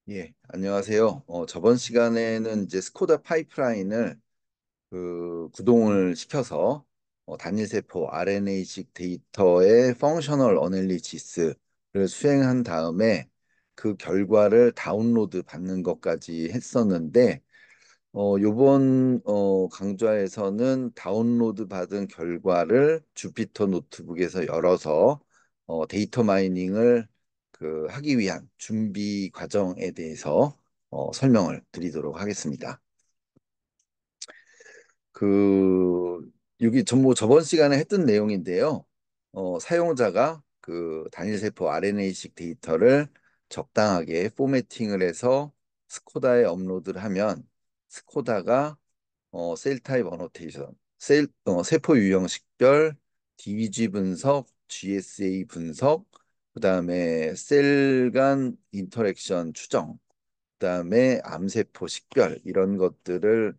예, 안녕하세요. 저번 시간에는 이제 스코다 파이프라인을 구동을 시켜서 단일세포 RNA식 데이터의 펑셔널 어널리시스를 수행한 다음에 그 결과를 다운로드 받는 것까지 했었는데 요번 강좌에서는 다운로드 받은 결과를 주피터 노트북에서 열어서 데이터 마이닝을 하기 위한 준비 과정에 대해서 설명을 드리도록 하겠습니다. 여기 전부 저번 시간에 했던 내용인데요. 사용자가 단일세포 RNA식 데이터를 적당하게 포매팅을 해서 스코다에 업로드를 하면 스코다가 셀 타입 어노테이션, 세포 유형 식별, DBG 분석, GSA 분석, 그다음에 셀 간 인터랙션 추정, 그다음에 암세포 식별 이런 것들을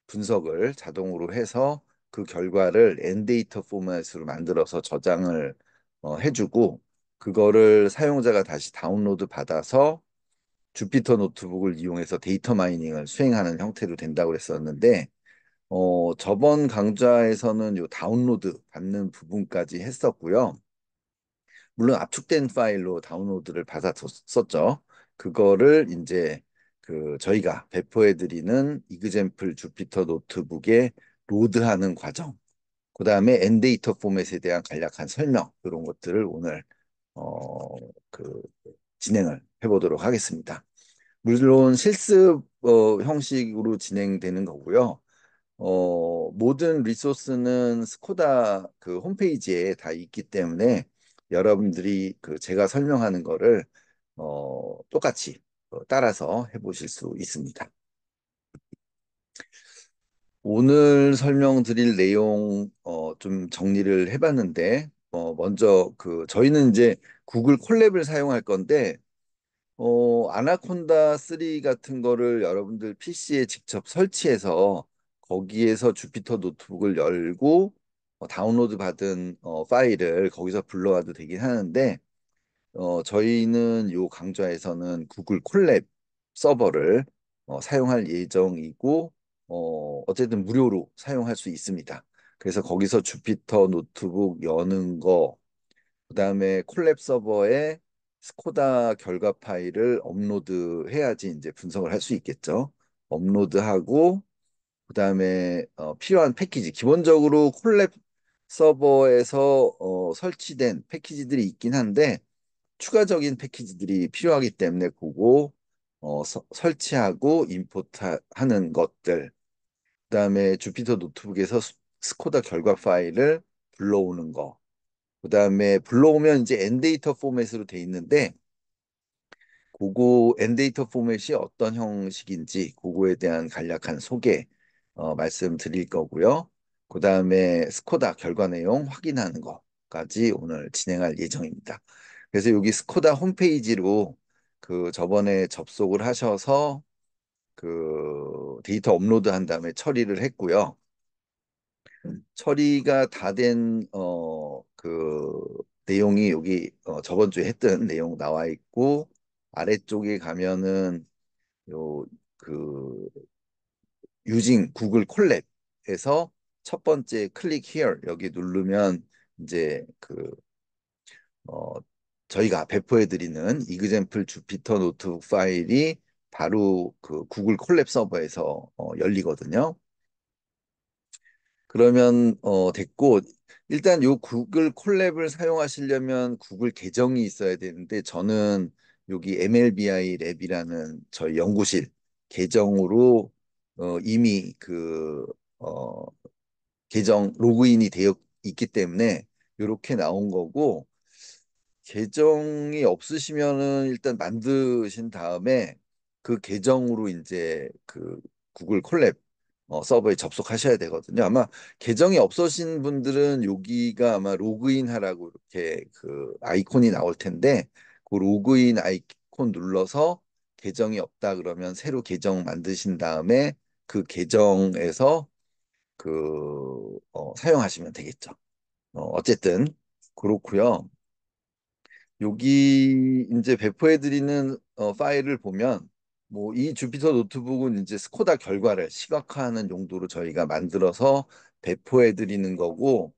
분석을 자동으로 해서 그 결과를 N데이터 포맷으로 만들어서 저장을 해주고 그거를 사용자가 다시 다운로드 받아서 주피터 노트북을 이용해서 데이터 마이닝을 수행하는 형태로 된다고 그랬었는데 저번 강좌에서는 요 다운로드 받는 부분까지 했었고요. 물론 압축된 파일로 다운로드를 받았었죠. 그거를 이제 저희가 배포해드리는 이그젬플 주피터 노트북에 로드하는 과정, 그 다음에 엔데이터 포맷에 대한 간략한 설명, 이런 것들을 오늘 어, 그 진행을 해보도록 하겠습니다. 물론 실습 형식으로 진행되는 거고요. 모든 리소스는 스코다 홈페이지에 다 있기 때문에 여러분들이 제가 설명하는 거를 똑같이 따라서 해보실 수 있습니다. 오늘 설명드릴 내용 좀 정리를 해봤는데 먼저 저희는 이제 구글 콜랩을 사용할 건데 아나콘다 3 같은 거를 여러분들 PC에 직접 설치해서 거기에서 주피터 노트북을 열고 다운로드 받은 파일을 거기서 불러와도 되긴 하는데 저희는 요 강좌에서는 구글 콜랩 서버를 사용할 예정이고 어쨌든 무료로 사용할 수 있습니다. 그래서 거기서 주피터 노트북 여는 거 그다음에 콜랩 서버에 스코다 결과 파일을 업로드 해야지 이제 분석을 할 수 있겠죠. 업로드하고 그다음에 필요한 패키지 기본적으로 콜랩 서버에서 설치된 패키지들이 있긴 한데 추가적인 패키지들이 필요하기 때문에 그거 설치하고 임포트 하는 것들 그다음에 주피터 노트북에서 스코다 결과 파일을 불러오는 거 그다음에 불러오면 이제 엔데이터 포맷으로 돼 있는데 그거 엔데이터 포맷이 어떤 형식인지 그거에 대한 간략한 소개 말씀드릴 거고요. 그다음에 스코다 결과 내용 확인하는 것까지 오늘 진행할 예정입니다. 그래서 여기 스코다 홈페이지로 저번에 접속을 하셔서 데이터 업로드 한 다음에 처리를 했고요. 처리가 다 된 내용이 여기 저번 주에 했던 내용 나와 있고 아래쪽에 가면은 요 그 유징 구글 콜랩에서 첫 번째 클릭 here 여기 누르면 이제 어, 저희가 배포해 드리는 이그젬플 주피터 노트북 파일이 바로 구글 콜랩 서버에서 열리거든요. 그러면 됐고 일단 요 구글 콜랩을 사용하시려면 구글 계정이 있어야 되는데 저는 여기 MLBI 랩이라는 저희 연구실 계정으로 이미 어, 계정 로그인이 되어 있기 때문에 이렇게 나온 거고 계정이 없으시면은 일단 만드신 다음에 그 계정으로 이제 구글 콜랩 서버에 접속하셔야 되거든요. 아마 계정이 없으신 분들은 여기가 아마 로그인 하라고 이렇게 아이콘이 나올 텐데 그 로그인 아이콘 눌러서 계정이 없다 그러면 새로 계정 만드신 다음에 그 계정에서 사용하시면 되겠죠. 어쨌든 그렇고요. 여기 이제 배포해드리는 파일을 보면 뭐 이 주피터 노트북은 이제 스코다 결과를 시각화하는 용도로 저희가 만들어서 배포해드리는 거고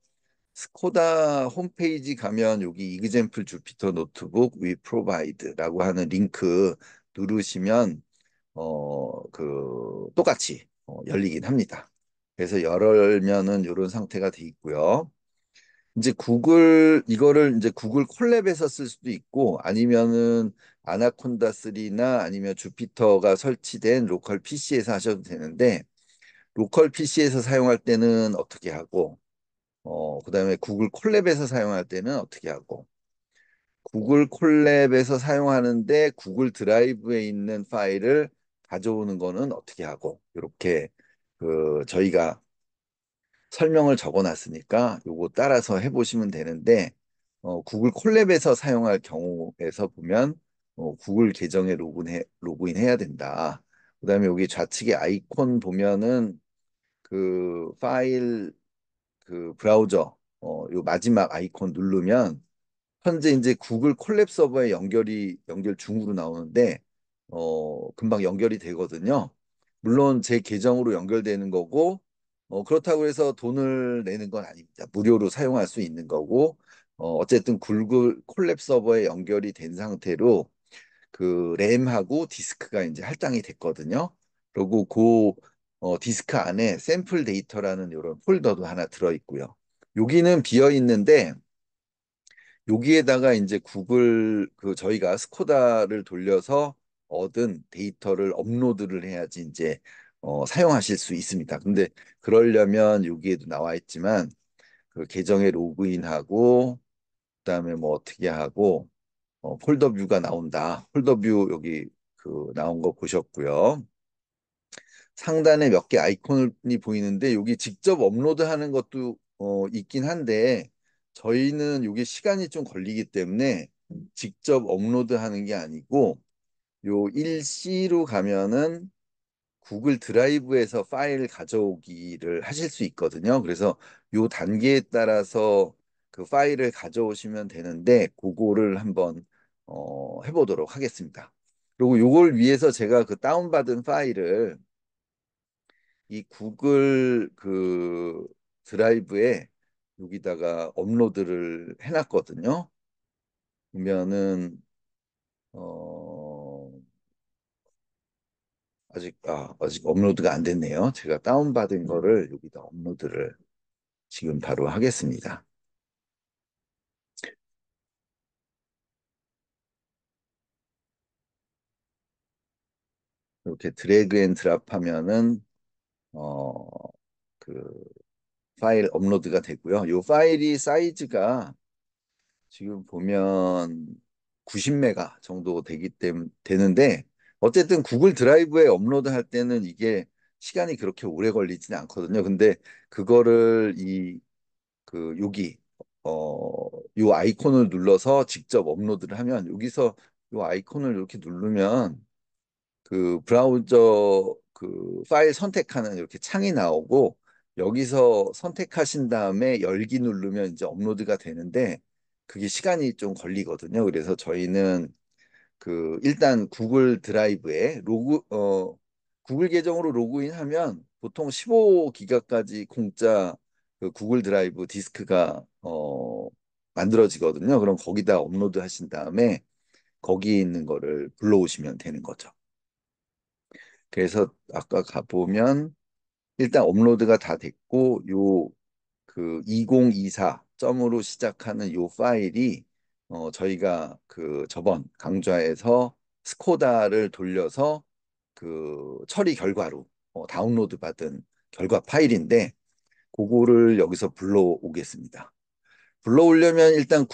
스코다 홈페이지 가면 여기 example 주피터 노트북 we provide라고 하는 링크 누르시면 그 똑같이 열리긴 합니다. 그래서 열면은 이런 상태가 돼 있고요. 이제 이거를 이제 구글 콜랩에서 쓸 수도 있고 아니면은 아나콘다 3나 아니면 주피터가 설치된 로컬 PC에서 하셔도 되는데 로컬 PC에서 사용할 때는 어떻게 하고 그다음에 구글 콜랩에서 사용할 때는 어떻게 하고 구글 콜랩에서 사용하는데 구글 드라이브에 있는 파일을 가져오는 거는 어떻게 하고 이렇게 그 저희가 설명을 적어놨으니까 요거 따라서 해보시면 되는데 구글 콜랩에서 사용할 경우에서 보면 구글 계정에 로그인해야 된다. 그다음에 여기 좌측에 아이콘 보면은 그 파일 그 브라우저 요 마지막 아이콘 누르면 현재 이제 구글 콜랩 서버에 연결 중으로 나오는데 금방 연결이 되거든요. 물론 제 계정으로 연결되는 거고 그렇다고 해서 돈을 내는 건 아닙니다. 무료로 사용할 수 있는 거고 어쨌든 구글 콜랩 서버에 연결이 된 상태로 그 램하고 디스크가 이제 할당이 됐거든요. 그리고 그 디스크 안에 샘플 데이터라는 이런 폴더도 하나 들어 있고요. 여기는 비어 있는데 여기에다가 이제 구글 그 저희가 스코다를 돌려서 얻은 데이터를 업로드를 해야지 이제 사용하실 수 있습니다. 근데 그러려면 여기에도 나와 있지만 그 계정에 로그인하고 그다음에 뭐 어떻게 하고 폴더 뷰가 나온다. 폴더 뷰 여기 그 나온 거 보셨고요. 상단에 몇 개 아이콘이 보이는데 여기 직접 업로드하는 것도 있긴 한데 저희는 이게 시간이 좀 걸리기 때문에 직접 업로드하는 게 아니고 요 1C로 가면은 구글 드라이브에서 파일 가져오기를 하실 수 있거든요. 그래서 요 단계에 따라서 그 파일을 가져오시면 되는데 그거를 한번 해보도록 하겠습니다. 그리고 요걸 위해서 제가 그 다운받은 파일을 이 구글 그 드라이브에 여기다가 업로드를 해놨거든요. 보면은 어, 아직 업로드가 안 됐네요. 제가 다운받은 거를 여기다 업로드를 지금 바로 하겠습니다. 이렇게 드래그 앤 드랍 하면은 어, 그 파일 업로드가 되고요. 이 파일이 사이즈가 지금 보면 90메가 정도 되는데 어쨌든 구글 드라이브에 업로드 할 때는 이게 시간이 그렇게 오래 걸리지는 않거든요. 근데 그거를 여기 요 아이콘을 눌러서 직접 업로드를 하면 여기서 요 아이콘을 이렇게 누르면 그 브라우저 그 파일 선택하는 이렇게 창이 나오고 여기서 선택하신 다음에 열기 누르면 이제 업로드가 되는데 그게 시간이 좀 걸리거든요. 그래서 저희는 그 일단 구글 드라이브에 구글 계정으로 로그인하면 보통 15기가까지 공짜 그 구글 드라이브 디스크가 만들어지거든요. 그럼 거기다 업로드 하신 다음에 거기에 있는 거를 불러오시면 되는 거죠. 그래서 아까 가보면 일단 업로드가 다 됐고 요 그 2024점으로 시작하는 요 파일이 저희가 그 저번 강좌에서 스코다를 돌려서 그 처리 결과로 다운로드 받은 결과 파일인데 그거를 여기서 불러오겠습니다. 불러오려면 일단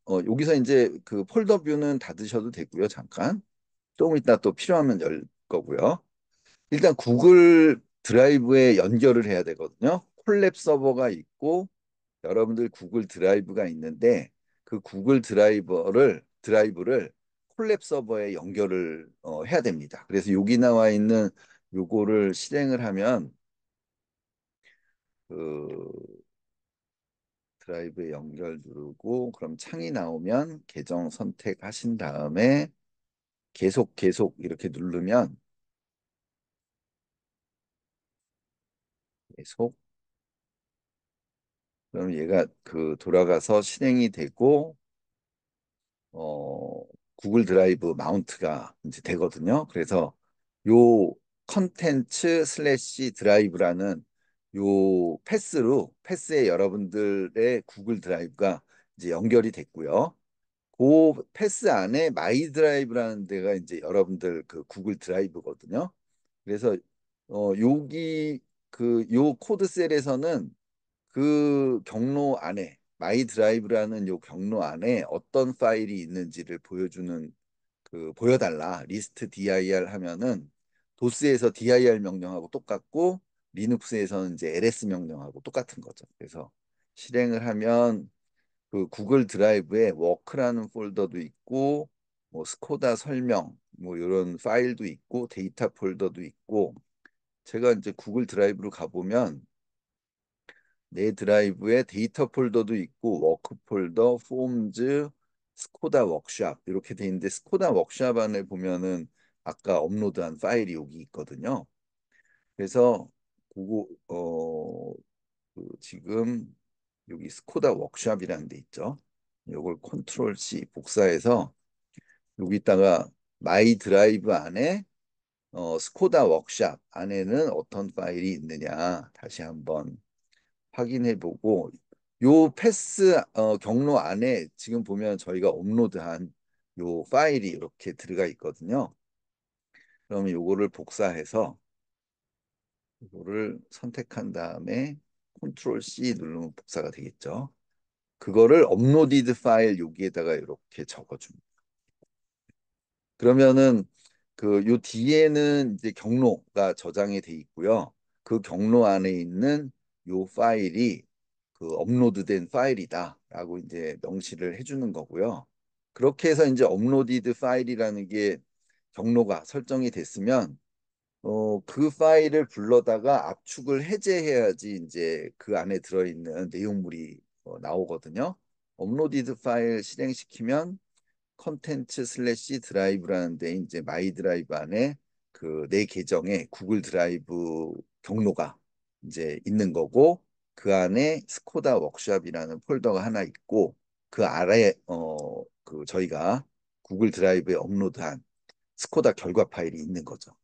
여기서 이제 그 폴더 뷰는 닫으셔도 되고요. 잠깐. 조금 이따 또 필요하면 열 거고요. 일단 구글 드라이브에 연결을 해야 되거든요. 콜랩 서버가 있고 여러분들 구글 드라이브가 있는데 그 구글 드라이브를 콜랩 서버에 연결을 해야 됩니다. 그래서 여기 나와 있는 요거를 실행을 하면 그 드라이브에 연결 누르고 그럼 창이 나오면 계정 선택하신 다음에 계속 이렇게 누르면 계속 그럼 얘가 그 돌아가서 실행이 되고 어, 구글 드라이브 마운트가 이제 되거든요. 그래서 요 컨텐츠 슬래시 드라이브라는 요 패스에 여러분들의 구글 드라이브가 이제 연결이 됐고요. 그 패스 안에 마이 드라이브라는 데가 이제 여러분들 그 구글 드라이브거든요. 그래서 여기 그 요 코드 셀에서는 그 경로 안에 마이 드라이브라는 요 경로 안에 어떤 파일이 있는지를 보여주는 그 보여달라 리스트 dir 하면은 도스에서 dir 명령하고 똑같고 리눅스에서는 이제 ls 명령하고 똑같은 거죠. 그래서 실행을 하면 그 구글 드라이브에 워크라는 폴더도 있고 뭐 스코다 설명 뭐 이런 파일도 있고 데이터 폴더도 있고 제가 이제 구글 드라이브로 가보면 내 드라이브에 데이터 폴더도 있고 워크 폴더, 폼즈, 스코다 워크샵 이렇게 돼 있는데 스코다 워크샵 안에 보면은 아까 업로드한 파일이 여기 있거든요. 그래서 그거 지금 여기 스코다 워크샵이라는 데 있죠. 요걸 컨트롤 C 복사해서 여기다가 마이 드라이브 안에 스코다 워크샵 안에는 어떤 파일이 있느냐 다시 한번 확인해 보고 요 패스 경로 안에 지금 보면 저희가 업로드한 요 파일이 이렇게 들어가 있거든요. 그러면 요거를 복사해서 요거를 선택한 다음에 컨트롤 C 누르면 복사가 되겠죠. 그거를 업로디드 파일 여기에다가 이렇게 적어줍니다. 그러면은 그 요 뒤에는 이제 경로가 저장이 돼 있고요. 그 경로 안에 있는 요 파일이 그 업로드된 파일이다라고 이제 명시를 해주는 거고요. 그렇게 해서 이제 업로디드 파일이라는 게 경로가 설정이 됐으면 그 파일을 불러다가 압축을 해제해야지 이제 그 안에 들어있는 내용물이 나오거든요. 업로디드 파일 실행시키면 컨텐츠 슬래시 드라이브라는 데 이제 마이 드라이브 안에 그 내 계정에 구글 드라이브 경로가 이제 있는 거고 그 안에 스코다 워크샵이라는 폴더가 하나 있고 그 아래에 그 저희가 구글 드라이브에 업로드한 스코다 결과 파일이 있는 거죠.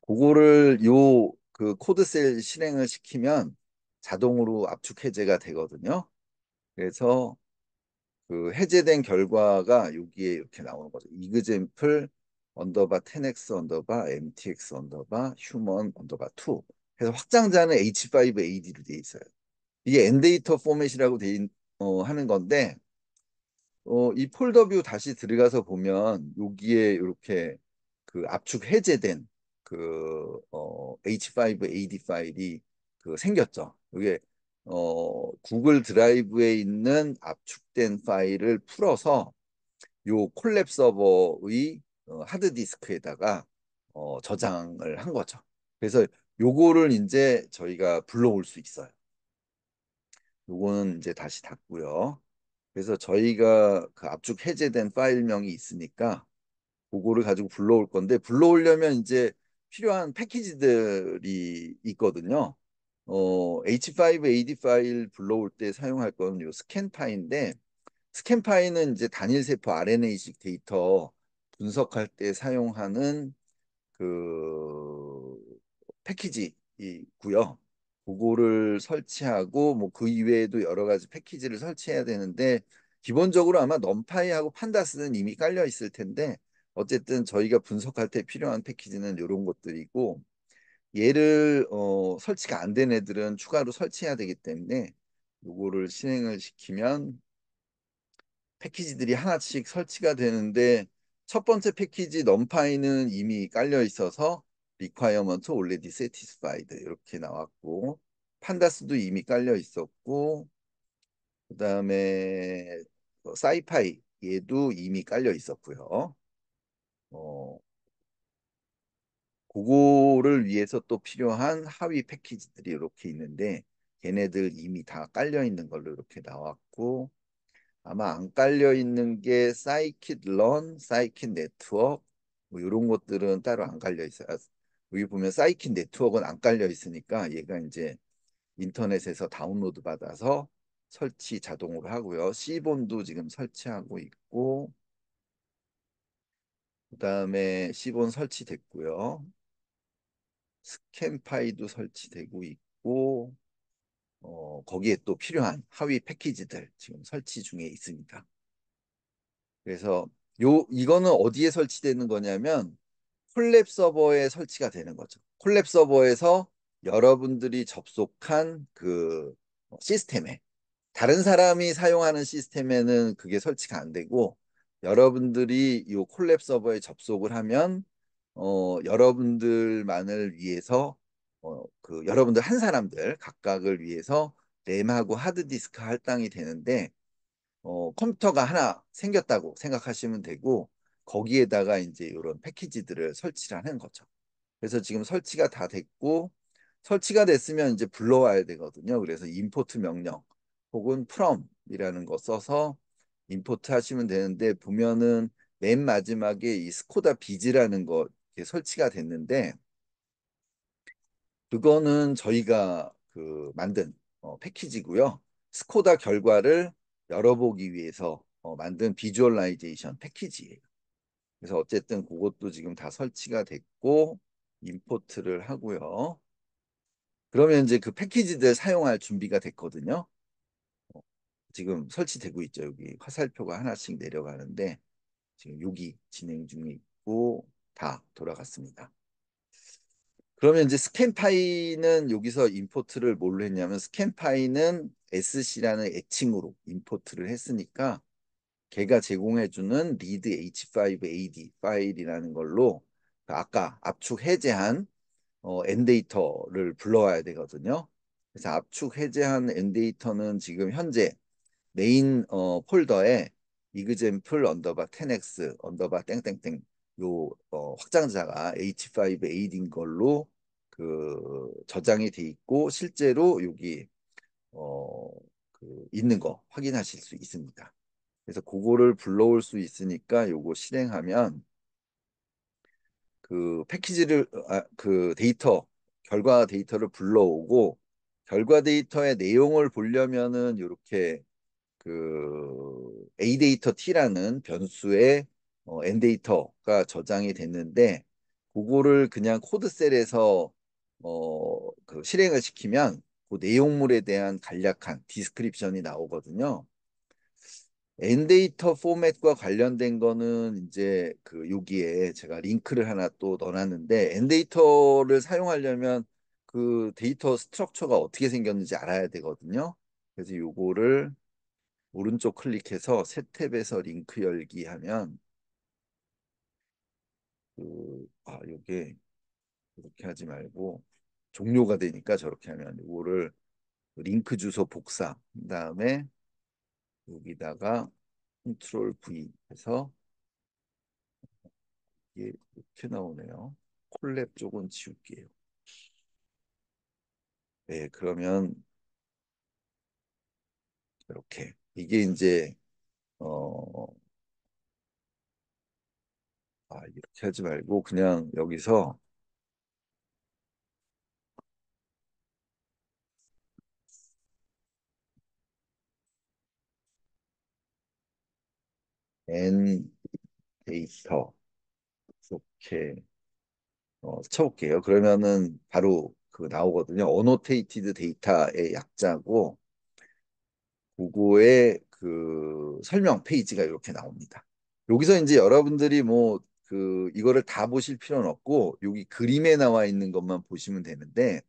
그거를 요 그 코드셀 실행을 시키면 자동으로 압축 해제가 되거든요. 그래서 그 해제된 결과가 여기에 이렇게 나오는 거죠. 이그젠플 언더바 10x 언더바 mtx 언더바 휴먼 언더바 2 해서 확장자는 h5ad로 돼 있어요. 이게 엔데이터 포맷이라고 하는 건데 이 폴더 뷰 다시 들어가서 보면 여기에 이렇게 그 압축 해제된 그 H5AD 파일이 그 생겼죠. 이게 구글 드라이브에 있는 압축된 파일을 풀어서 요 콜랩 서버의 하드디스크에다가 저장을 한 거죠. 그래서 요거를 이제 저희가 불러올 수 있어요. 요거는 이제 다시 닫고요. 그래서 저희가 그 압축 해제된 파일명이 있으니까 그거를 가지고 불러올 건데 불러오려면 이제 필요한 패키지들이 있거든요. H5AD 파일 불러올 때 사용할 거는 요 스캔파인데 스캔파이는 이제 단일 세포 RNA식 데이터 분석할 때 사용하는 그 패키지이고요. 그거를 설치하고 뭐 그 이외에도 여러 가지 패키지를 설치해야 되는데 기본적으로 아마 넘파이하고 판다스는 이미 깔려 있을 텐데 어쨌든 저희가 분석할 때 필요한 패키지는 이런 것들이고 얘를 설치가 안 된 애들은 추가로 설치해야 되기 때문에 요거를 실행을 시키면 패키지들이 하나씩 설치가 되는데 첫 번째 패키지 넘파이는 이미 깔려 있어서 requirement already satisfied 이렇게 나왔고 판다스도 이미 깔려 있었고 그다음에 사이파이 얘도 이미 깔려 있었고요. 어, 그거를 위해서 또 필요한 하위 패키지들이 이렇게 있는데 걔네들 이미 다 깔려 있는 걸로 이렇게 나왔고 아마 안 깔려 있는 게 사이킷런, 사이킷 네트워크 뭐 이런 것들은 따로 안 깔려 있어요. 여기 보면 사이킷 네트워크는 안 깔려 있으니까 얘가 이제 인터넷에서 다운로드 받아서 설치 자동으로 하고요. C본도 지금 설치하고 있고 그다음에 C본 설치됐고요. 스캔파이도 설치되고 있고 거기에 또 필요한 하위 패키지들 지금 설치 중에 있습니다. 그래서 이거는 어디에 설치되는 거냐면 콜랩 서버에 설치가 되는 거죠. 콜랩 서버에서 여러분들이 접속한 그 시스템에 다른 사람이 사용하는 시스템에는 그게 설치가 안 되고 여러분들이 이 콜랩 서버에 접속을 하면 여러분들만을 위해서 그 여러분들 한 사람들 각각을 위해서 램하고 하드디스크 할당이 되는데 컴퓨터가 하나 생겼다고 생각하시면 되고 거기에다가 이제 이런 패키지들을 설치를 하는 거죠. 그래서 지금 설치가 다 됐고 설치가 됐으면 이제 불러와야 되거든요. 그래서 임포트 명령 혹은 from이라는 거 써서 임포트 하시면 되는데 보면은 맨 마지막에 이 스코다 비즈라는 거 이렇게 설치가 됐는데 그거는 저희가 그 만든 패키지고요. 스코다 결과를 열어보기 위해서 만든 비주얼라이제이션 패키지예요. 그래서 어쨌든 그것도 지금 다 설치가 됐고 임포트를 하고요. 그러면 이제 그 패키지들 사용할 준비가 됐거든요. 지금 설치되고 있죠. 여기 화살표가 하나씩 내려가는데 지금 여기 진행 중에 있고 다 돌아갔습니다. 그러면 이제 스캔파이는 여기서 임포트를 뭘로 했냐면 스캔파이는 SC라는 애칭으로 임포트를 했으니까 걔가 제공해주는 read h5ad 파일이라는 걸로 그 아까 압축 해제한 엔데이터를 불러와야 되거든요. 그래서 압축 해제한 엔데이터는 지금 현재 메인 폴더에 example 언더바 10x 언더바 땡땡땡 요 확장자가 H5AD인 걸로 그 저장이 돼 있고 실제로 여기 어, 그 있는 거 확인하실 수 있습니다. 그래서 그거를 불러올 수 있으니까 요거 실행하면 그 패키지를 그 데이터 결과 데이터를 불러오고 결과 데이터의 내용을 보려면은 이렇게 그 A 데이터 T라는 변수에 N 데이터가 저장이 됐는데 그거를 그냥 코드셀에서 그 실행을 시키면 그 내용물에 대한 간략한 디스크립션이 나오거든요. 엔데이터 포맷과 관련된 거는 이제 그 여기에 제가 링크를 하나 또 넣어놨는데 엔데이터를 사용하려면 그 데이터 스트럭처가 어떻게 생겼는지 알아야 되거든요. 그래서 요거를 오른쪽 클릭해서 새 탭에서 링크 열기 하면 요게 이렇게 하지 말고 종료가 되니까 저렇게 하면 요거를 링크 주소 복사 그다음에 여기다가 컨트롤 V 해서 이게 이렇게 나오네요. 콜랩 쪽은 지울게요. 네, 그러면 이렇게 이게 이제 어, 이렇게 하지 말고 그냥 여기서 N 데이터 이렇게 쳐볼게요. 그러면은 바로 그 나오거든요. 어노테이티드 데이터의 약자고 그거의 그 설명 페이지가 이렇게 나옵니다. 여기서 이제 여러분들이 뭐 그 이거를 다 보실 필요는 없고 여기 그림에 나와 있는 것만 보시면 되는데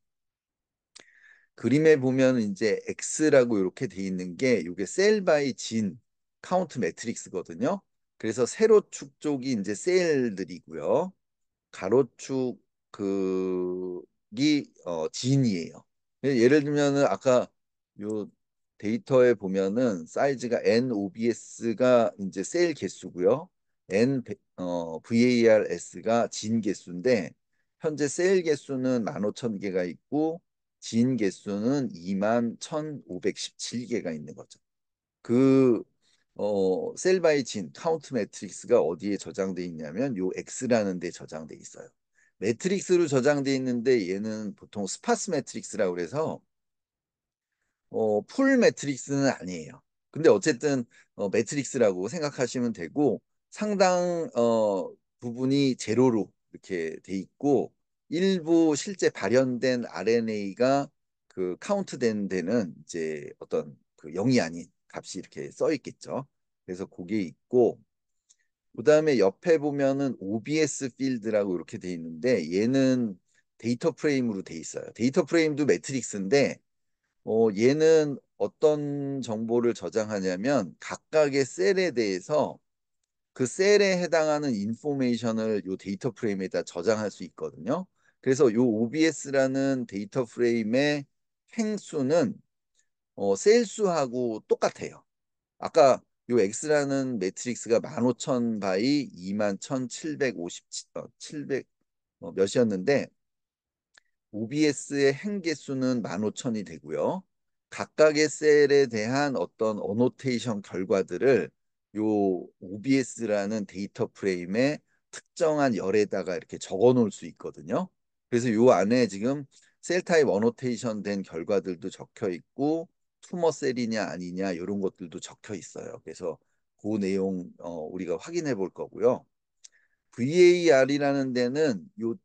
그림에 보면 이제 X라고 이렇게 돼 있는 게 이게 셀 바이 진 카운트 매트릭스거든요. 그래서 세로축 쪽이 이제 셀들이고요. 가로축 그이 진이에요. 예를 들면은 아까 요 데이터에 보면은 사이즈가 NOBS가 이제 셀 개수고요. VARS가 진 개수인데 현재 셀 개수는 15,000개가 있고 진 개수는 2만 1,517개가 있는 거죠. 그 셀 바이 진 카운트 매트릭스가 어디에 저장돼 있냐면 요 X라는 데 저장돼 있어요. 매트릭스로 저장돼 있는데 얘는 보통 스파스 매트릭스라고 그래서 풀 매트릭스는 아니에요. 근데 어쨌든 매트릭스라고 생각하시면 되고 상당 부분이 제로로 이렇게 돼 있고 일부 실제 발현된 RNA가 그 카운트된 데는 이제 어떤 그 0이 아닌 값이 이렇게 써 있겠죠. 그래서 그게 있고 그다음에 옆에 보면은 OBS 필드라고 이렇게 돼 있는데 얘는 데이터 프레임으로 돼 있어요. 데이터 프레임도 매트릭스인데 얘는 어떤 정보를 저장하냐면 각각의 셀에 대해서 그 셀에 해당하는 인포메이션을 요 데이터 프레임에다 저장할 수 있거든요. 그래서 요 OBS라는 데이터 프레임의 행수는 셀 수하고 똑같아요. 아까 요 X라는 매트릭스가 15,000 바이 21,757 몇이었는데 OBS의 행 개수는 15,000이 되고요. 각각의 셀에 대한 어떤 어노테이션 결과들을 요 OBS라는 데이터 프레임의 특정한 열에다가 이렇게 적어 놓을 수 있거든요. 그래서 요 안에 지금 셀 타입 어노테이션 된 결과들도 적혀 있고 투머 셀이냐 아니냐 이런 것들도 적혀 있어요. 그래서 그 내용 우리가 확인해 볼 거고요. VAR이라는 데는 요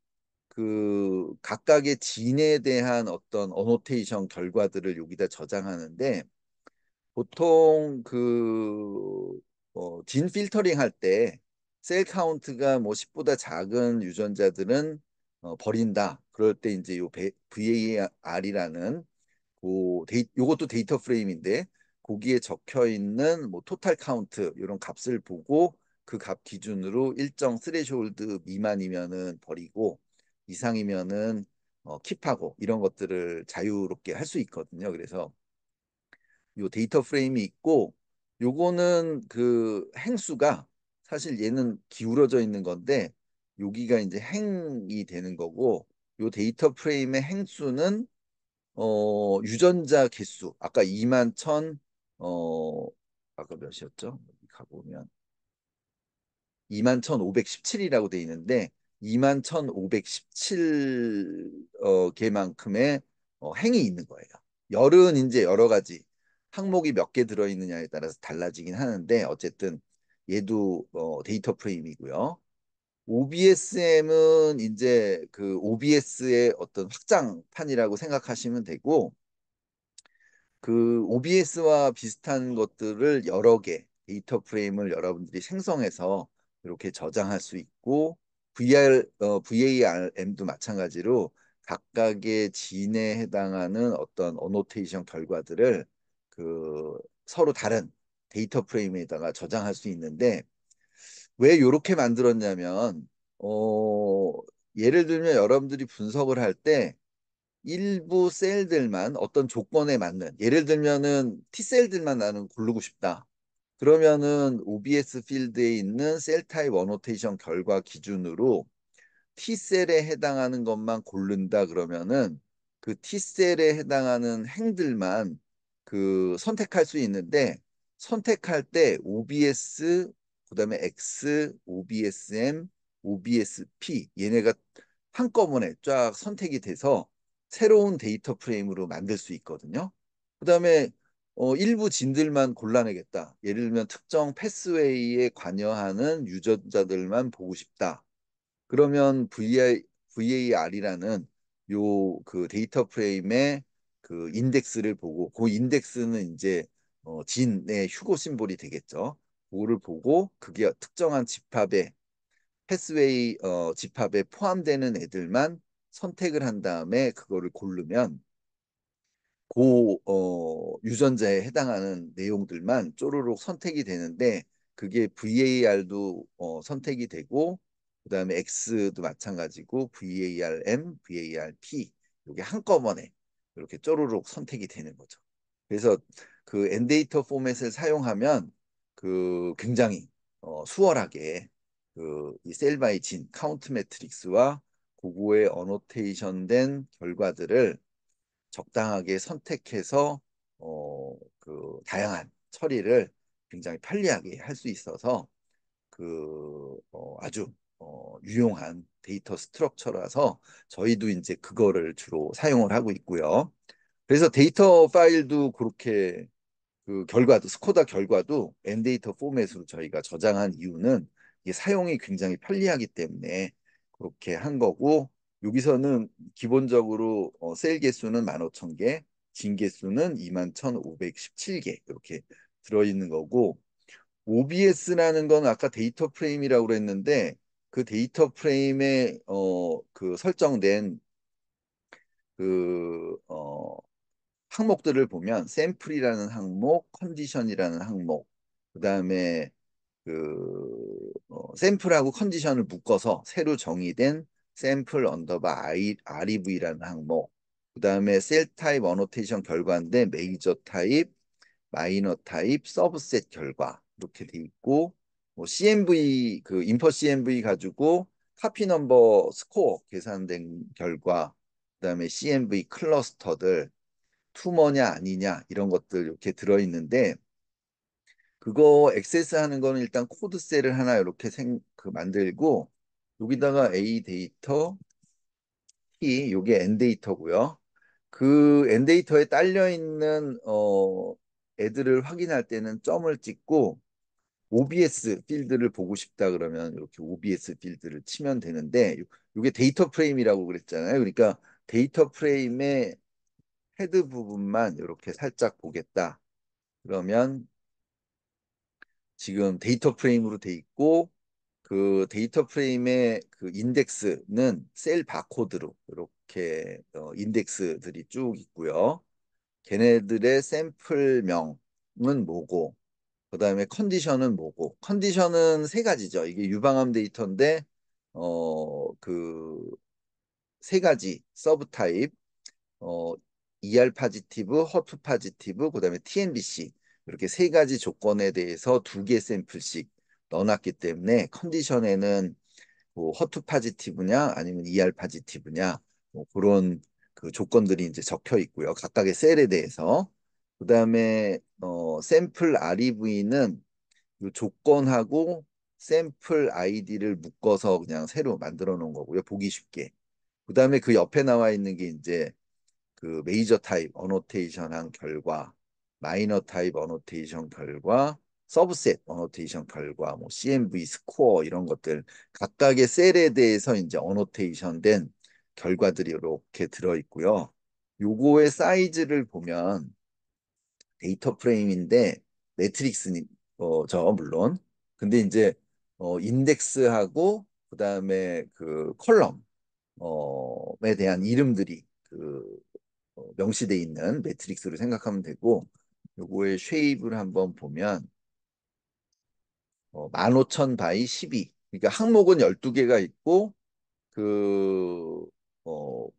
그 각각의 진에 대한 어떤 어노테이션 결과들을 여기다 저장하는데 보통 진 필터링 할 때 셀 카운트가 뭐 10보다 작은 유전자들은 버린다. 그럴 때 이제 요 VAR이라는 요것도 데이터 프레임인데 거기에 적혀 있는 뭐 토탈 카운트 이런 값을 보고 그 값 기준으로 일정 스레시홀드 미만이면은 버리고 이상이면은 킵하고 이런 것들을 자유롭게 할 수 있거든요. 그래서 요 데이터 프레임이 있고 요거는 그 행수가 사실 얘는 기울어져 있는 건데 여기가 이제 행이 되는 거고 요 데이터 프레임의 행수는 유전자 개수 아까 2만 1 아까 몇이었죠? 여기 가보면 2만 1,517이라고 돼 있는데 2만 1,517 개만큼의 행이 있는 거예요. 열은 이제 여러 가지 항목이 몇 개 들어있느냐에 따라서 달라지긴 하는데 어쨌든 얘도 데이터 프레임이고요. OBSM은 이제 그 OBS의 어떤 확장판이라고 생각하시면 되고 그 OBS와 비슷한 것들을 여러 개 데이터 프레임을 여러분들이 생성해서 이렇게 저장할 수 있고 VARM도 마찬가지로 각각의 진에 해당하는 어떤 어노테이션 결과들을 그 서로 다른 데이터 프레임에다가 저장할 수 있는데 왜 이렇게 만들었냐면 예를 들면 여러분들이 분석을 할때 일부 셀들만 어떤 조건에 맞는 예를 들면은 T셀들만 나는 고르고 싶다. 그러면은 OBS 필드에 있는 셀 타입 어노테이션 결과 기준으로 T셀에 해당하는 것만 고른다 그러면은 그 T셀에 해당하는 행들만 그 선택할 수 있는데 선택할 때 OBS 그다음에 X, OBSM, OBSP 얘네가 한꺼번에 쫙 선택이 돼서 새로운 데이터 프레임으로 만들 수 있거든요. 그다음에 일부 진들만 골라내겠다. 예를 들면 특정 패스웨이에 관여하는 유전자들만 보고 싶다. 그러면 VAR이라는 요 그 데이터 프레임의 그 인덱스를 보고 그 인덱스는 이제 진의 휴고 심볼이 되겠죠. 그거를 보고 그게 특정한 집합에 패스웨이 집합에 포함되는 애들만 선택을 한 다음에 그거를 고르면 유전자에 해당하는 내용들만 쪼르륵 선택이 되는데 그게 VAR도 선택이 되고 그다음에 X도 마찬가지고 VARM, VARP 이게 한꺼번에 이렇게 쪼르륵 선택이 되는 거죠. 그래서 그 엔데이터 포맷을 사용하면 그 굉장히 수월하게 그이 셀 바이 진 카운트 매트릭스와 그거의 어노테이션 된 결과들을 적당하게 선택해서 다양한 처리를 굉장히 편리하게 할 수 있어서 아주 유용한 데이터 스트럭처라서 저희도 이제 그거를 주로 사용을 하고 있고요. 그래서 데이터 파일도 그렇게 결과도 스코다 결과도 엔데이터 포맷으로 저희가 저장한 이유는 이게 사용이 굉장히 편리하기 때문에 그렇게 한 거고 여기서는 기본적으로 셀 개수는 15,000개, 진 개수는 21,517개 이렇게 들어있는 거고 OBS라는 건 아까 데이터 프레임이라고 그랬는데 그 데이터 프레임에 설정된 그 항목들을 보면 샘플이라는 항목, 컨디션이라는 항목, 그다음에 샘플하고 컨디션을 묶어서 새로 정의된 샘플 언더바 REV라는 항목, 그다음에 셀 타입 어노테이션 결과인데 메이저 타입, 마이너 타입, 서브셋 결과 이렇게 돼 있고 뭐 CMV 인퍼 CMV 가지고 카피 넘버 스코어 계산된 결과, 그다음에 CMV 클러스터들 투머냐 아니냐 이런 것들 이렇게 들어있는데 그거 액세스하는 거는 일단 코드셀을 하나 이렇게 만들고 여기다가 A 데이터 T 요게 N 데이터고요. 그 N 데이터에 딸려 있는 애들을 확인할 때는 점을 찍고 OBS 필드를 보고 싶다 그러면 이렇게 OBS 필드를 치면 되는데 이게 데이터 프레임이라고 그랬잖아요. 그러니까 데이터 프레임의 헤드 부분만 이렇게 살짝 보겠다. 그러면 지금 데이터 프레임으로 돼 있고 그 데이터 프레임의 그 인덱스는 셀 바코드로 이렇게 인덱스들이 쭉 있고요. 걔네들의 샘플명은 뭐고 그다음에 컨디션은 뭐고 컨디션은 세 가지죠. 이게 유방암 데이터인데 그 세 가지 서브 타입 ER 파지티브, 허투 파지티브, 그다음에 TNBC 이렇게 세 가지 조건에 대해서 두 개 샘플씩 넣어놨기 때문에 컨디션에는 뭐 허투 파지티브냐 아니면 ER 파지티브냐 뭐 그런 그 조건들이 이제 적혀 있고요. 각각의 셀에 대해서 그다음에 샘플 REV는 이 조건하고 샘플 아이디를 묶어서 그냥 새로 만들어 놓은 거고요. 보기 쉽게. 그다음에 그 옆에 나와 있는 게 이제 그 메이저 타입 어노테이션한 결과, 마이너 타입 어노테이션 결과, 서브셋 어노테이션 결과, 뭐 CMV 스코어 이런 것들 각각의 셀에 대해서 이제 어노테이션된 결과들이 이렇게 들어 있고요. 요거의 사이즈를 보면 데이터 프레임인데 매트릭스니 저 물론 근데 이제 인덱스하고 그다음에 그 컬럼에 대한 이름들이 명시돼 있는 매트릭스로 생각하면 되고 요거의 쉐입을 한번 보면 15,000 바이 12 그러니까 항목은 12개가 있고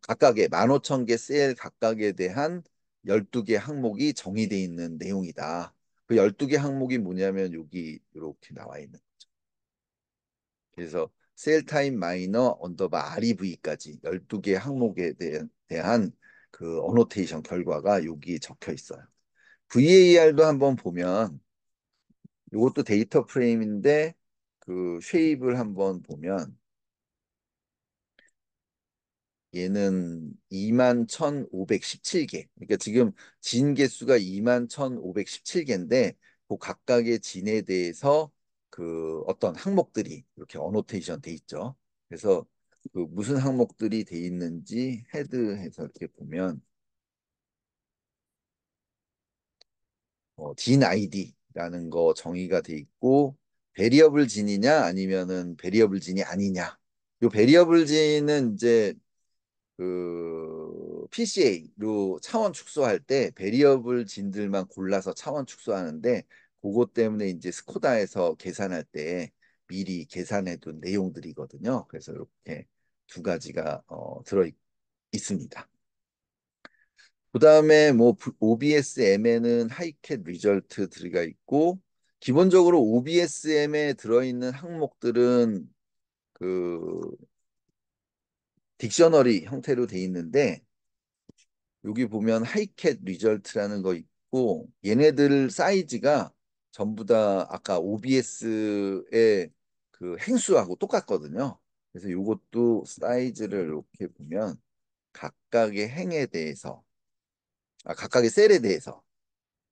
각각의 15,000개 셀 각각에 대한 12개 항목이 정의돼 있는 내용이다. 그 12개 항목이 뭐냐면 여기 이렇게 나와 있는 거죠. 그래서 셀 타임 마이너 언더바 REV까지 12개 항목에 대한 그 어노테이션 결과가 여기 적혀 있어요. VAR도 한번 보면 이것도 데이터 프레임인데 그 쉐입을 한번 보면 얘는 21,517개. 그러니까 지금 진 개수가 21,517개인데 그 각각의 진에 대해서 그 어떤 항목들이 이렇게 어노테이션 돼 있죠. 그래서 그 무슨 항목들이 돼 있는지 헤드해서 이렇게 보면 진 아이디라는 거 정의가 돼 있고 베리어블 진이냐 아니면은 베리어블 진이 아니냐. 요 베리어블 진은 이제 PCA로 차원 축소할 때 베리어블 진들만 골라서 차원 축소하는데 그것 때문에 이제 스코다에서 계산할 때 미리 계산해 둔 내용들이거든요. 그래서 이렇게 두 가지가 들어 있습니다. 그다음에 뭐 OBSM에는 하이캣 리절트 들어가 있고 기본적으로 OBSM에 들어있는 항목들은 그 딕셔너리 형태로 돼 있는데 여기 보면 하이캣 리절트라는 거 있고 얘네들 사이즈가 전부 다 아까 OBS의 그 행수하고 똑같거든요. 그래서 이것도 사이즈를 이렇게 보면 각각의 행에 대해서 각각의 셀에 대해서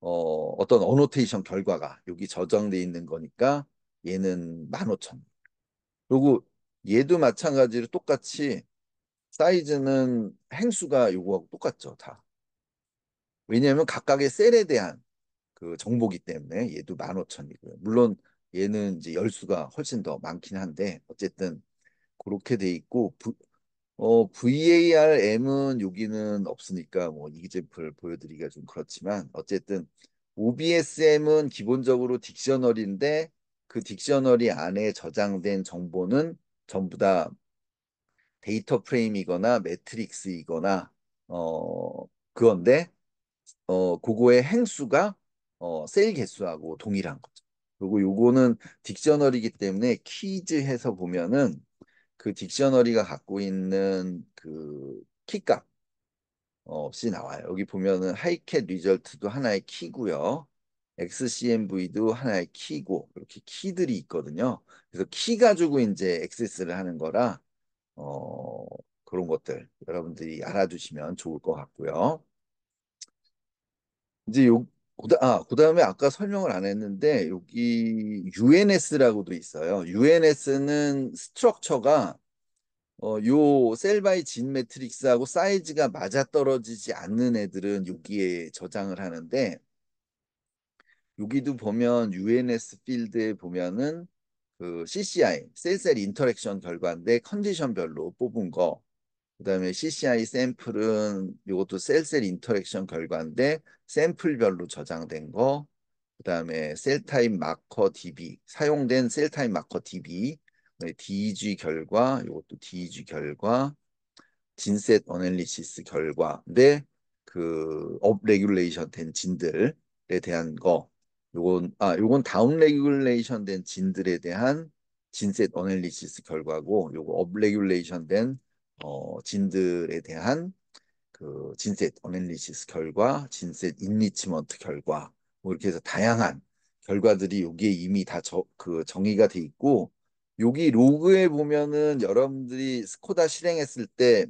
어떤 어노테이션 결과가 여기 저장돼 있는 거니까 얘는 15,000. 그리고 얘도 마찬가지로 똑같이 사이즈는 행수가 요거하고 똑같죠, 다. 왜냐하면 각각의 셀에 대한 그 정보기 때문에 얘도 15,000이고요. 물론 얘는 이제 열수가 훨씬 더 많긴 한데 어쨌든 그렇게 돼 있고 VARM은 여기는 없으니까 뭐 이집을 보여드리기가 좀 그렇지만 어쨌든 OBSM은 기본적으로 딕셔너리인데 그 딕셔너리 안에 저장된 정보는 전부 다 데이터 프레임이거나 매트릭스이거나 그건데 그거의 행수가 셀 개수하고 동일한 거죠. 그리고 요거는 딕셔너리이기 때문에 키즈 해서 보면은 그 딕셔너리가 갖고 있는 그 키값 없이 나와요. 여기 보면은 하이캣 리절트도 하나의 키고요. XCMV도 하나의 키고 이렇게 키들이 있거든요. 그래서 키 가지고 이제 액세스를 하는 거라 어, 그런 것들 여러분들이 알아두시면 좋을 것 같고요. 이제 그다음에 아까 설명을 안 했는데 여기 UNS라고도 있어요. UNS는 스트럭처가 요 셀 바이 진 매트릭스하고 사이즈가 맞아떨어지지 않는 애들은 여기에 저장을 하는데 여기도 보면 UNS 필드에 보면은 그 CCI 셀 인터랙션 결과인데 컨디션별로 뽑은 거 그다음에 CCI 샘플은 이것도 셀 인터랙션 결과인데 샘플별로 저장된 거 그다음에 셀 타입 마커 DB 사용된 셀 타입 마커 DB DG 결과 이것도 DG 결과 진셋 어널리시스 결과인데 그 업 레귤레이션 된 진들에 대한 거 요건 다운 레귤레이션 된 진들에 대한 진셋 어널리시스 결과고 요거 업 레귤레이션 된 진들에 대한 그 진셋 어널리시스 결과, 진셋 인리치먼트 결과 뭐 이렇게 해서 다양한 결과들이 여기에 이미 다 그 정의가 돼 있고 여기 로그에 보면은 여러분들이 스코다 실행했을 때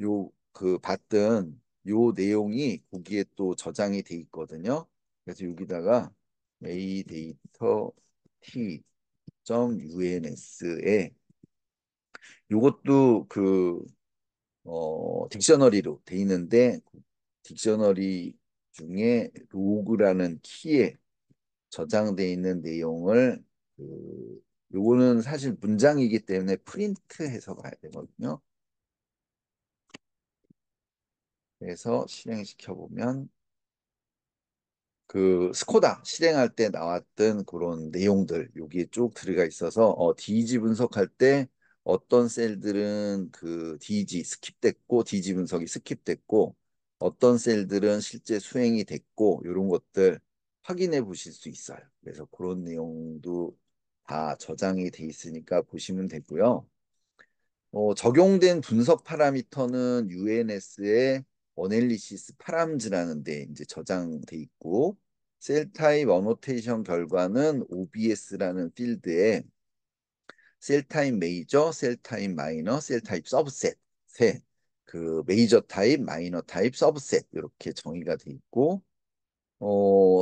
요 그 봤던 요 내용이 거기에 또 저장이 돼 있거든요. 그래서 여기다가 a 데이터 t.uns에 요것도 그 딕셔너리로 돼 있는데 딕셔너리 중에 로그라는 키에 저장돼 있는 내용을 요거는 사실 문장이기 때문에 프린트해서 가야 되거든요. 그래서 실행시켜 보면 그 스코다 실행할 때 나왔던 그런 내용들 여기에 쭉 들어가 있어서 DG 분석할 때 어떤 셀들은 그 DG 스킵됐고 DG 분석이 스킵됐고 어떤 셀들은 실제 수행이 됐고 이런 것들 확인해 보실 수 있어요. 그래서 그런 내용도 다 저장이 돼 있으니까 보시면 되고요. 적용된 분석 파라미터는 UNS의 어널리시스 파람즈라는 데 이제 저장돼 있고 셀 타입 어노테이션 결과는 OBS라는 필드에 셀 타입 메이저, 셀 타입 마이너, 셀 타입 서브셋 그 메이저 타입, 마이너 타입, 서브셋 이렇게 정의가 돼 있고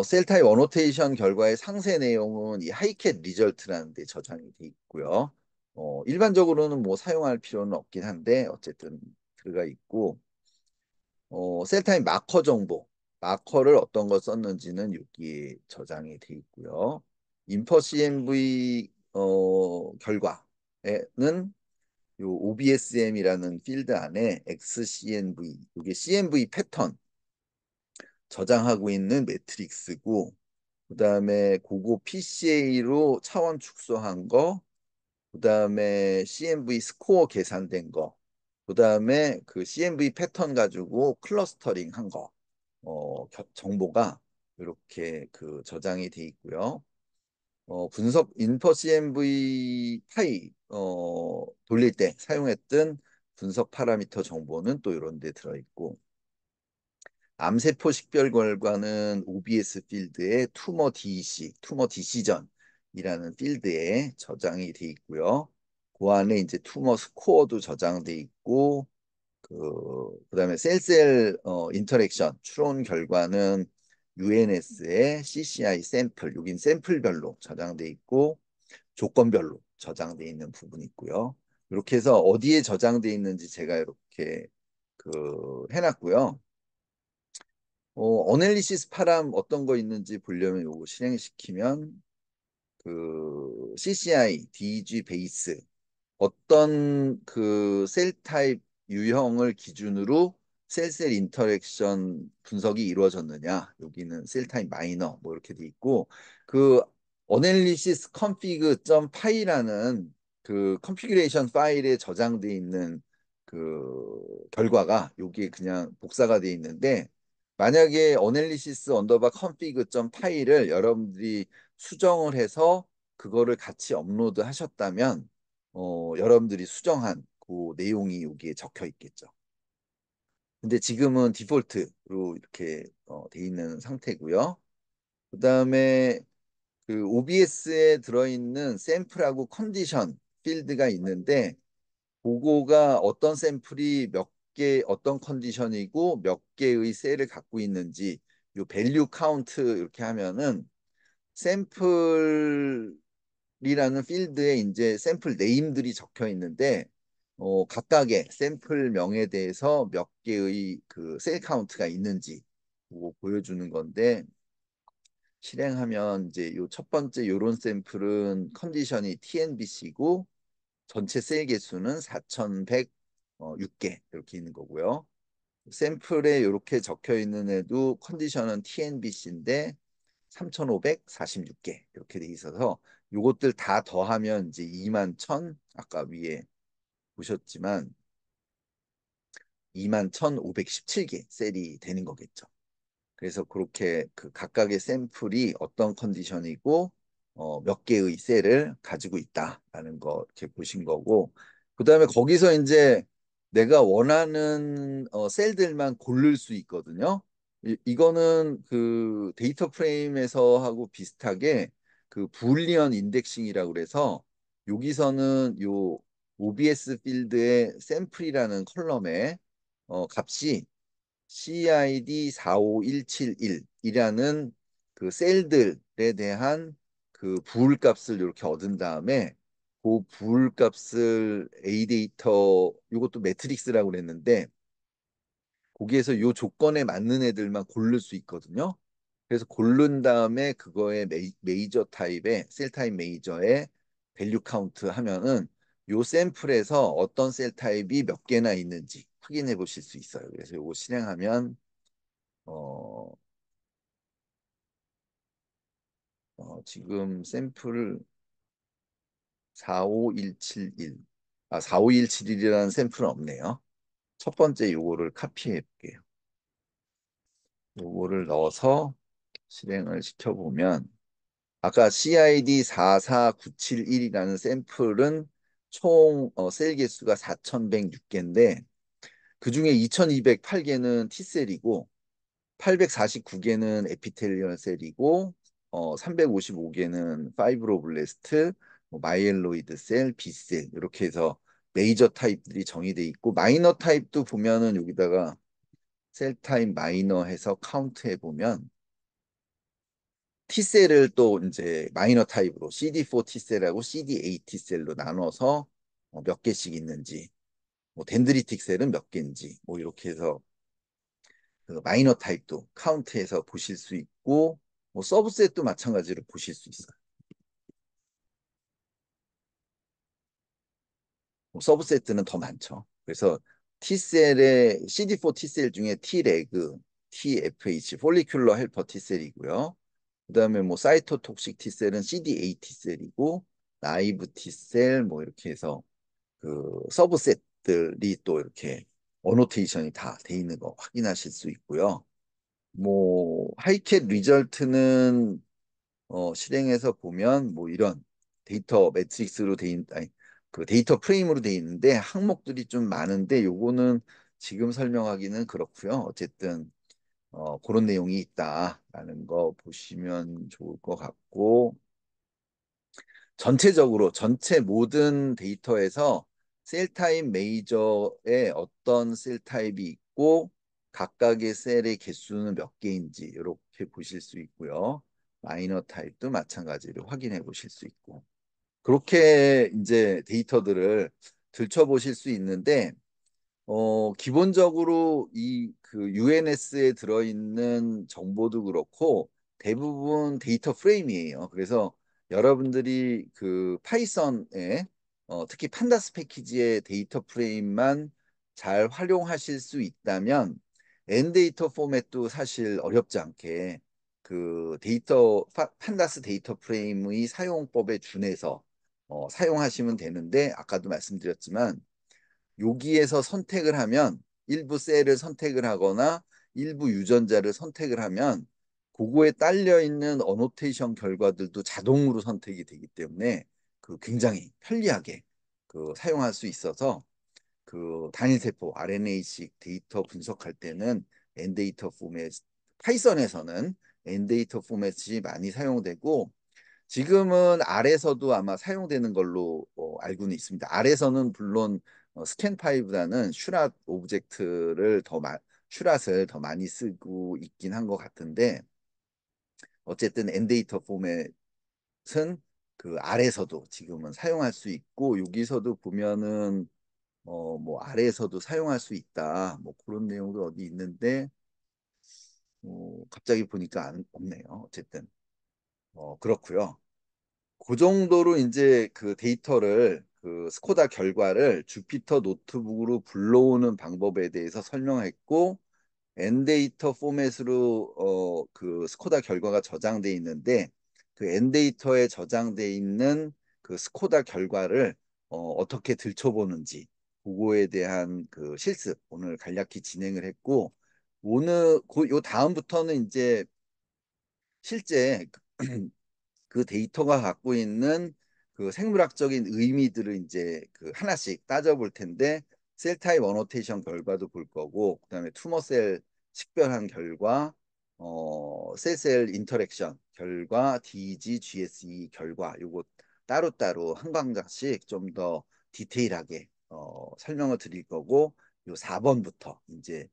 셀 타입 어노테이션 결과의 상세 내용은 이 하이캣 리절트라는 데 저장이 돼 있고요. 일반적으로는 뭐 사용할 필요는 없긴 한데 어쨌든 들어가 있고 셀 타입 마커 정보, 마커를 어떤 거 썼는지는 여기에 저장이 돼 있고요. 인퍼 CMV 결과에는 요 OBSM이라는 필드 안에 XCNV, 이게 CNV 패턴 저장하고 있는 매트릭스고 그다음에 그거 PCA로 차원 축소한 거, 그다음에 CMV 스코어 계산된 거, 그다음에 그 CMV 패턴 가지고 클러스터링 한 거, 정보가 이렇게 그 저장이 돼 있고요. 분석 인퍼 CMV 파이 돌릴 때 사용했던 분석 파라미터 정보는 또 이런 데 들어 있고 암세포 식별 결과는 OBS 필드에 투머 DEC, 투머 디시전이라는 필드에 저장이 돼 있고요. 그 안에 이제 투머 스코어도 저장돼 있고, 그다음에 셀셀 인터랙션 추론 결과는 UNS의 CCI 샘플, 여긴 샘플별로 저장돼 있고 조건별로 저장돼 있는 부분이 있고요. 이렇게 해서 어디에 저장돼 있는지 제가 이렇게 해놨고요. 어널리시스 파람 어떤 거 있는지 보려면 요거 실행시키면 CCI, DG 베이스 어떤 셀 타입 유형을 기준으로 셀 인터랙션 분석이 이루어졌느냐. 여기는 셀 타입 마이너 뭐 이렇게 돼 있고 그 어널리시스 config.py라는 그 컨피그레이션 파일에 저장돼 있는 결과가 여기에 그냥 복사가 돼 있는데 만약에 어널리시스 언더바 config.py를 여러분들이 수정을 해서 그거를 같이 업로드 하셨다면 여러분들이 수정한 그 내용이 여기에 적혀 있겠죠. 근데 지금은 디폴트로 이렇게 돼 있는 상태고요. 그다음에 OBS에 들어있는 샘플하고 컨디션 필드가 있는데 그거가 어떤 샘플이 몇 개, 어떤 컨디션이고 몇 개의 셀을 갖고 있는지 요 밸류 카운트 이렇게 하면은 샘플 이라는 필드에 이제 샘플 네임들이 적혀 있는데 각각의 샘플명에 대해서 몇 개의 셀 카운트가 있는지 그거 보여주는 건데 실행하면 이제 요 첫 번째 요런 샘플은 컨디션이 TNBC고 전체 셀 개수는 4106개 이렇게 있는 거고요. 샘플에 이렇게 적혀 있는 애도 컨디션은 TNBC인데 3,546개 이렇게 돼 있어서 요것들 다 더하면 이제 2만 1,000 아까 위에 보셨지만 2만 1,517개 셀이 되는 거겠죠. 그래서 그렇게 각각의 샘플이 어떤 컨디션이고 몇 개의 셀을 가지고 있다라는 거 이렇게 보신 거고 그다음에 거기서 이제 내가 원하는 셀들만 고를 수 있거든요. 이거는 데이터 프레임에서 하고 비슷하게 불리언 인덱싱이라고 그래서 여기서는 요 OBS 필드의 샘플이라는 컬럼에 값이 CID 45171이라는 셀들에 대한 부울값을 이렇게 얻은 다음에 그 부울값을 A 데이터 이것도 매트릭스라고 그랬는데 거기에서 요 조건에 맞는 애들만 고를 수 있거든요. 그래서 고른 다음에 그거의 메이저 타입의 셀 타입 메이저의 밸류 카운트 하면은 요 샘플에서 어떤 셀 타입이 몇 개나 있는지 확인해 보실 수 있어요. 그래서 요거 실행하면 어, 지금 샘플 45171, 45171이라는 샘플은 없네요. 첫 번째 요거를 카피해 볼게요. 요거를 넣어서 실행을 시켜보면 아까 CID 44971이라는 샘플은 총 셀 개수가 4106개인데 그중에 2208개는 T셀이고 849개는 에피텔리얼 셀이고 355개는 파이브로블레스트, 뭐 마이엘로이드 셀, B셀 이렇게 해서 메이저 타입들이 정의돼 있고 마이너 타입도 보면은 여기다가 셀 타입 마이너 해서 카운트해 보면 T셀을 또 이제 마이너 타입으로 CD4 T셀하고 CD8 T셀로 나눠서 몇 개씩 있는지 뭐 덴드리틱 셀은 몇 개인지 뭐 이렇게 해서 마이너 타입도 카운트해서 보실 수 있고 뭐 서브셋도 마찬가지로 보실 수 있어요. 뭐 서브셋은 더 많죠. 그래서 T셀의 CD4 T셀 중에 T레그, TFH, 폴리큘러 헬퍼 T셀이고요. 그다음에 뭐 사이토톡식 T셀은 CD8 T셀이고 나이브 T셀 뭐 이렇게 해서 서브셋들이 또 이렇게 어노테이션이 다 돼 있는 거 확인하실 수 있고요. 뭐 하이캣 리절트는 실행해서 보면 뭐 이런 데이터 매트릭스로 돼 있, 아니, 데이터 프레임으로 돼 있는데 항목들이 좀 많은데 요거는 지금 설명하기는 그렇고요. 어쨌든 그런 내용이 있다라는 거 보시면 좋을 것 같고, 전체적으로 전체 모든 데이터에서 셀 타입 메이저에 어떤 셀 타입이 있고 각각의 셀의 개수는 몇 개인지 이렇게 보실 수 있고요. 마이너 타입도 마찬가지로 확인해 보실 수 있고. 그렇게 이제 데이터들을 들춰보실 수 있는데, 기본적으로 이 그 UNS에 들어있는 정보도 그렇고 대부분 데이터 프레임이에요. 그래서 여러분들이 그 파이썬에 특히 판다스 패키지의 데이터 프레임만 잘 활용하실 수 있다면 N데이터 포맷도 사실 어렵지 않게 그 판다스 데이터 프레임의 사용법에 준해서 사용하시면 되는데, 아까도 말씀드렸지만 여기에서 선택을 하면 일부 셀을 선택을 하거나 일부 유전자를 선택을 하면 그거에 딸려 있는 어노테이션 결과들도 자동으로 선택이 되기 때문에 그 굉장히 편리하게 그 사용할 수 있어서 그 단일 세포 RNA-식 데이터 분석할 때는 N데이터 포맷, 파이썬에서는 N데이터 포맷이 많이 사용되고, 지금은 R에서도 아마 사용되는 걸로 알고는 있습니다. R에서는 물론 스캔 파이보다는 슈랏을 더 많이 쓰고 있긴 한 것 같은데, 어쨌든 N데이터 포맷은 그 R에서도 지금은 사용할 수 있고, 여기서도 보면은 뭐 R에서도 사용할 수 있다, 뭐 그런 내용도 어디 있는데 갑자기 보니까 없네요. 어쨌든 그렇고요. 그 정도로 이제 그 데이터를 그 스코다 결과를 주피터 노트북으로 불러오는 방법에 대해서 설명했고, N데이터 포맷으로 그 스코다 결과가 저장돼 있는데 그 N데이터에 저장돼 있는 그 스코다 결과를 떻게 들춰보는지 그거에 대한 그 실습 오늘 간략히 진행을 했고, 오늘 요 다음부터는 이제 실제 그 데이터가 갖고 있는 그 생물학적인 의미들을 이제 그 하나씩 따져볼 텐데, 셀 타입 어노테이션 결과도 볼 거고, 그다음에 투머 셀 식별한 결과, 셀 인터랙션 결과, DG, GSE 결과, 요거 따로따로 한 광장씩 좀 더 디테일하게 설명을 드릴 거고, 요 4번부터 이제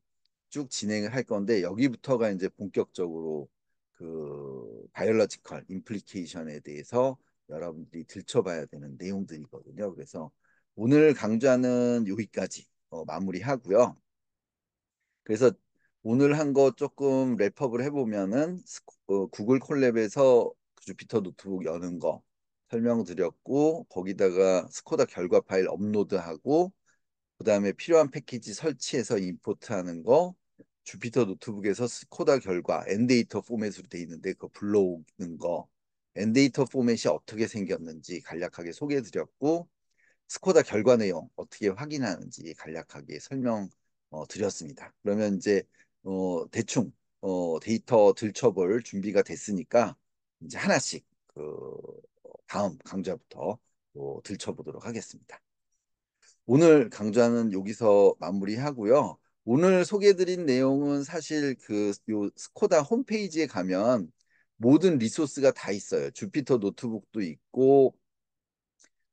쭉 진행을 할 건데, 여기부터가 이제 본격적으로 그 바이올로지컬 임플리케이션에 대해서 여러분들이 들춰봐야 되는 내용들이거든요. 그래서 오늘 강좌는 여기까지 마무리하고요. 그래서 오늘 한 거 조금 랩업을 해보면은 구글 콜랩에서 주피터 노트북 여는 거 설명드렸고, 거기다가 스코다 결과 파일 업로드하고, 그 다음에 필요한 패키지 설치해서 임포트하는 거, 주피터 노트북에서 스코다 결과 엔데이터 포맷으로 돼 있는데 그거 불러오는 거, 엔데이터 포맷이 어떻게 생겼는지 간략하게 소개해드렸고, 스코다 결과 내용 어떻게 확인하는지 간략하게 설명 드렸습니다. 그러면 이제 대충 데이터 들춰볼 준비가 됐으니까 이제 하나씩 그 다음 강좌부터 들춰보도록 하겠습니다. 오늘 강좌는 여기서 마무리하고요. 오늘 소개해드린 내용은 사실 그 요 스코다 홈페이지에 가면 모든 리소스가 다 있어요. 주피터 노트북도 있고,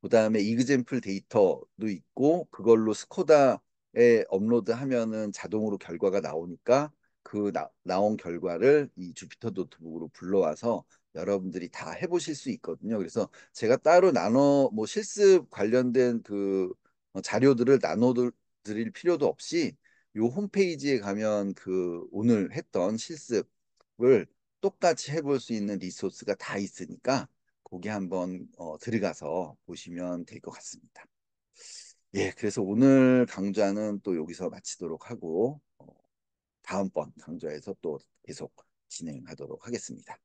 그다음에 이그젠플 데이터도 있고, 그걸로 스코다에 업로드하면은 자동으로 결과가 나오니까 그 나온 결과를 이 주피터 노트북으로 불러와서 여러분들이 다 해보실 수 있거든요. 그래서 제가 따로 뭐 실습 관련된 그 자료들을 나눠 드릴 필요도 없이 요 홈페이지에 가면 그 오늘 했던 실습을 똑같이 해볼 수 있는 리소스가 다 있으니까 거기 한번 들어가서 보시면 될 것 같습니다. 예, 그래서 오늘 강좌는 또 여기서 마치도록 하고 다음번 강좌에서 또 계속 진행하도록 하겠습니다.